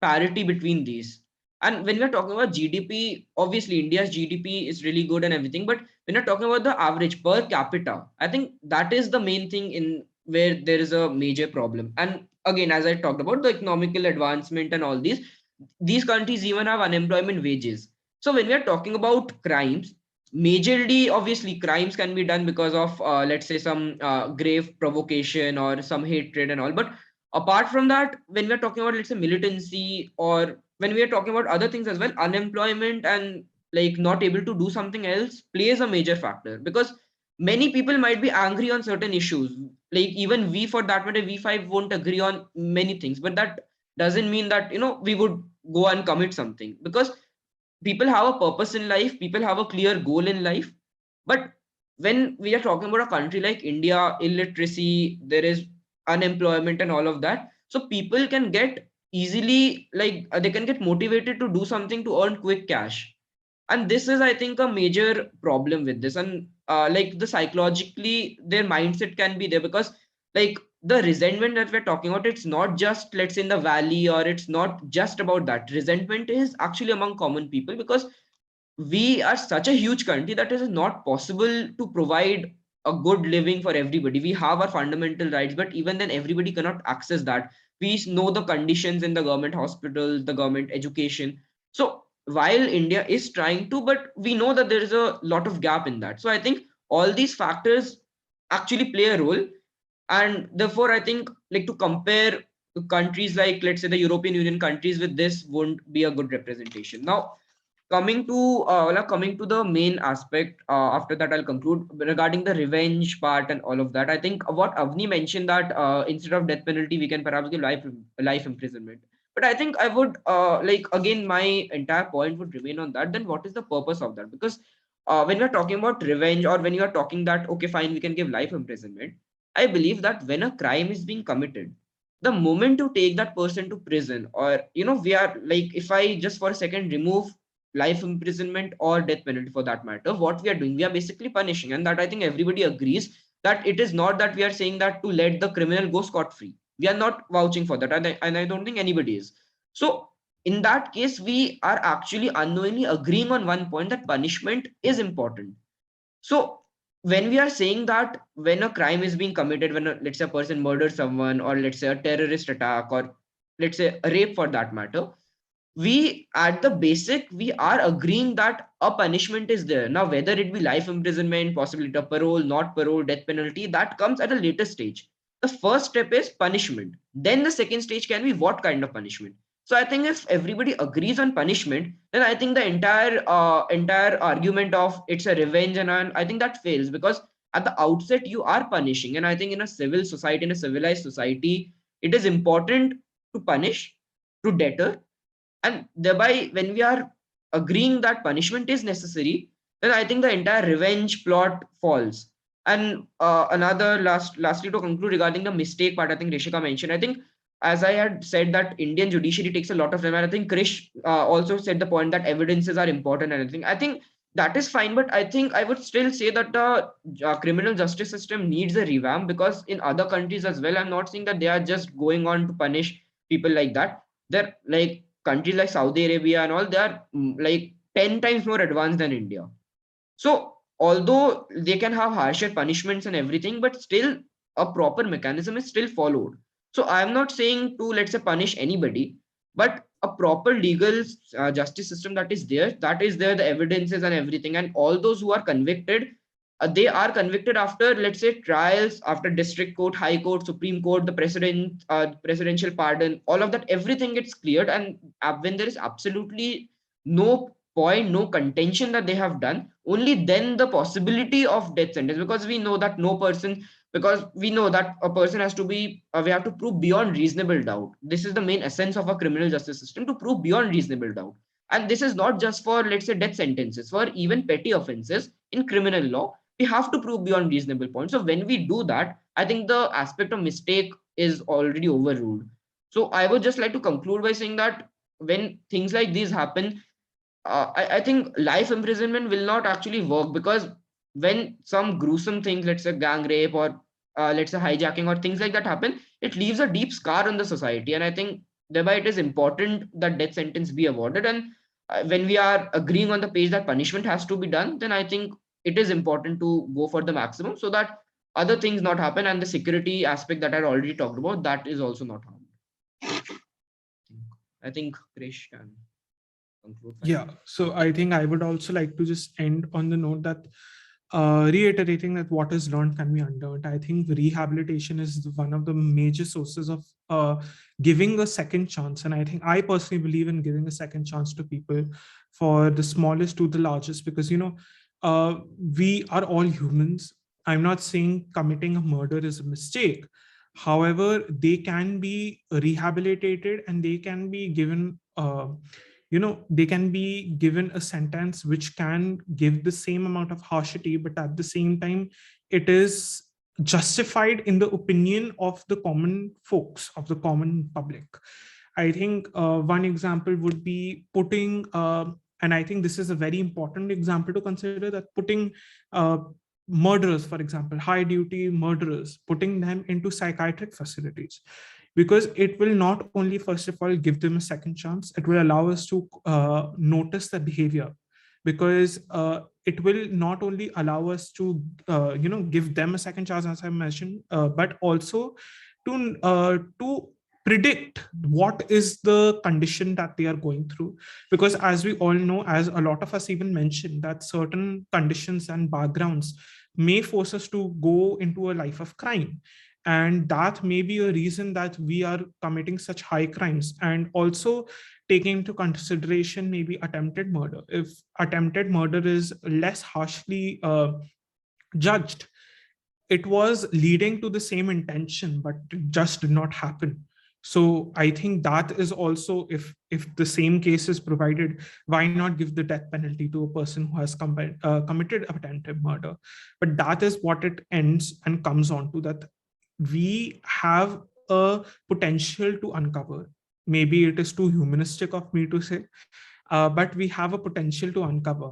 parity between these. And when we're talking about GDP, obviously India's GDP is really good and everything, but when you're talking about the average per capita, I think that is the main thing in where there is a major problem. And again, as I talked about the economical advancement and all these countries even have unemployment wages. So when we are talking about crimes, majorly, obviously, crimes can be done because of, let's say, some grave provocation or some hatred and all. But apart from that, when we're talking about, let's say, militancy, or when we are talking about other things as well, unemployment and like not able to do something else plays a major factor, because many people might be angry on certain issues. Like even we, for that matter, we5 won't agree on many things, but that doesn't mean that we would go and commit something, because people have a purpose in life, people have a clear goal in life. But when we are talking about a country like India, illiteracy, there is unemployment and all of that, so people can get easily, like they can get motivated to do something to earn quick cash. And this is, I think, a major problem with this. And like the psychologically their mindset can be there, because like the resentment that we're talking about, it's not just, let's say, in the valley, or it's not just about that. Resentment is actually among common people, because we are such a huge country that it is not possible to provide a good living for everybody. We have our fundamental rights, but even then everybody cannot access that. We know the conditions in the government hospitals, the government education. So while India is trying to, but we know that there is a lot of gap in that. So I think all these factors actually play a role. And therefore I think, like, to compare countries like, let's say, the European Union countries with this won't be a good representation. Now, coming to the main aspect, after that I'll conclude regarding the revenge part and all of that. I think what Avni mentioned, that instead of death penalty we can perhaps give life imprisonment. But I think I would, like, again, my entire point would remain on that. Then what is the purpose of that? Because when you're talking about revenge, or when you're talking that, okay, fine, we can give life imprisonment, I believe that when a crime is being committed, the moment to take that person to prison, or we are like, if I just for a second remove life imprisonment or death penalty for that matter, what we are doing, we are basically punishing. And that, I think, everybody agrees, that it is not that we are saying that to let the criminal go scot free. We are not vouching for that, and I don't think anybody is. So in that case, we are actually unknowingly agreeing on one point, that punishment is important. So when we are saying that when a crime is being committed, when let's say a person murders someone, or let's say a terrorist attack, or let's say a rape for that matter, we, at the basic, we are agreeing that a punishment is there. Now whether it be life imprisonment, possibility of parole, not parole, death penalty, that comes at a later stage. The first step is punishment, then the second stage can be what kind of punishment. So I think if everybody agrees on punishment, then I think the entire argument of it's a revenge and I think that fails, because at the outset you are punishing. And I think in a civil society, in a civilized society, it is important to punish, to deter. And thereby, when we are agreeing that punishment is necessary, then I think the entire revenge plot falls. And lastly, to conclude regarding the mistake part, I think Rishika mentioned, I think, as I had said, that Indian judiciary takes a lot of time. And I think Krish also said the point that evidences are important and everything. I think that is fine, but I think I would still say that the criminal justice system needs a revamp, because in other countries as well, I'm not saying that they are just going on to punish people like that. They're like, countries like Saudi Arabia and all, they are like 10 times more advanced than India. So although they can have harsher punishments and everything, but still a proper mechanism is still followed. So I'm not saying to, let's say, punish anybody, but a proper legal justice system that is there, the evidences and everything. And all those who are convicted, they are convicted after, let's say, trials, after district court, high court, Supreme Court, the presidential pardon, all of that, everything gets cleared. And when there is absolutely no point, no contention that they have done, only then the possibility of death sentence. Because we know that no person, because we know that a person has to be, we have to prove beyond reasonable doubt. This is the main essence of a criminal justice system, to prove beyond reasonable doubt. And this is not just for, let's say, death sentences, for even petty offenses in criminal law, we have to prove beyond reasonable point. So when we do that, I think the aspect of mistake is already overruled. So I would just like to conclude by saying that when things like these happen, I think life imprisonment will not actually work, because when some gruesome things, let's say gang rape, or let's say hijacking or things like that happen, it leaves a deep scar on the society. And I think thereby it is important that death sentence be awarded. And when we are agreeing on the page that punishment has to be done, then I think it is important to go for the maximum, so that other things not happen, and the security aspect that I already talked about, that is also not harmed. I think Krish can. conclude Yeah, finally. so I think I would also like to just end on the note that reiterating that what is learned can be unlearned. I think rehabilitation is one of the major sources of giving a second chance. And I think I personally believe in giving a second chance to people, for the smallest to the largest, because, we are all humans. I'm not saying committing a murder is a mistake. However, they can be rehabilitated and they can be given they can be given a sentence which can give the same amount of harshity, but at the same time it is justified in the opinion of the common folks, of the common public. I think one example would be putting and I think this is a very important example to consider, that putting uh, murderers, for example, high duty murderers, putting them into psychiatric facilities, because it will not only, first of all, give them a second chance, it will allow us to notice the behavior, because it will not only allow us to give them a second chance, as I mentioned, but also to predict what is the condition that they are going through. Because as we all know, as a lot of us even mentioned, that certain conditions and backgrounds may force us to go into a life of crime, and that may be a reason that we are committing such high crimes. And also taking into consideration maybe attempted murder, if attempted murder is less harshly judged, it was leading to the same intention but it just did not happen. So I think that is also, if the same case is provided, why not give the death penalty to a person who has committed attempted murder? But that is what it ends and comes on to, that we have a potential to uncover. Maybe it is too humanistic of me to say, but we have a potential to uncover.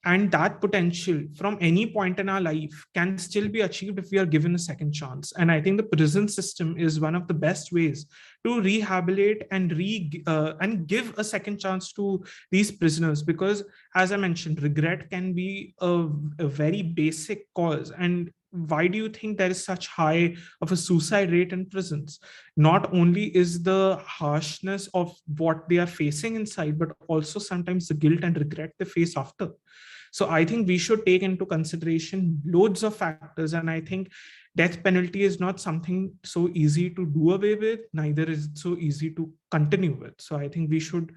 And that potential from any point in our life can still be achieved if we are given a second chance. And I think the prison system is one of the best ways to rehabilitate and give a second chance to these prisoners, because as I mentioned, regret can be a very basic cause. And why do you think there is such high of a suicide rate in prisons? Not only is the harshness of what they are facing inside, but also sometimes the guilt and regret they face after. So I think we should take into consideration loads of factors. And I think death penalty is not something so easy to do away with, neither is it so easy to continue with. So I think we should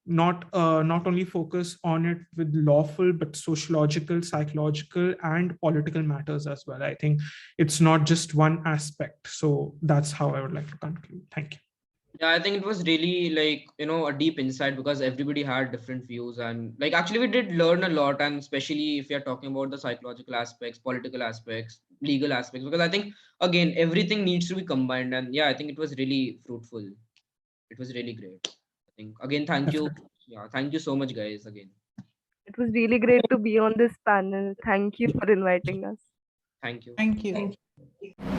not only focus on it with lawful, but sociological, psychological, and political matters as well. I think it's not just one aspect. So that's how I would like to conclude. Thank you. Yeah, I think it was really like, a deep insight because everybody had different views. And like, actually, we did learn a lot. And especially if you're talking about the psychological aspects, political aspects, legal aspects, because I think, again, everything needs to be combined. And yeah, I think it was really fruitful. It was really great. I think, again, thank you. Definitely. Yeah, thank you so much, guys, again. It was really great to be on this panel. Thank you for inviting us. Thank you. Thank you. Thank you.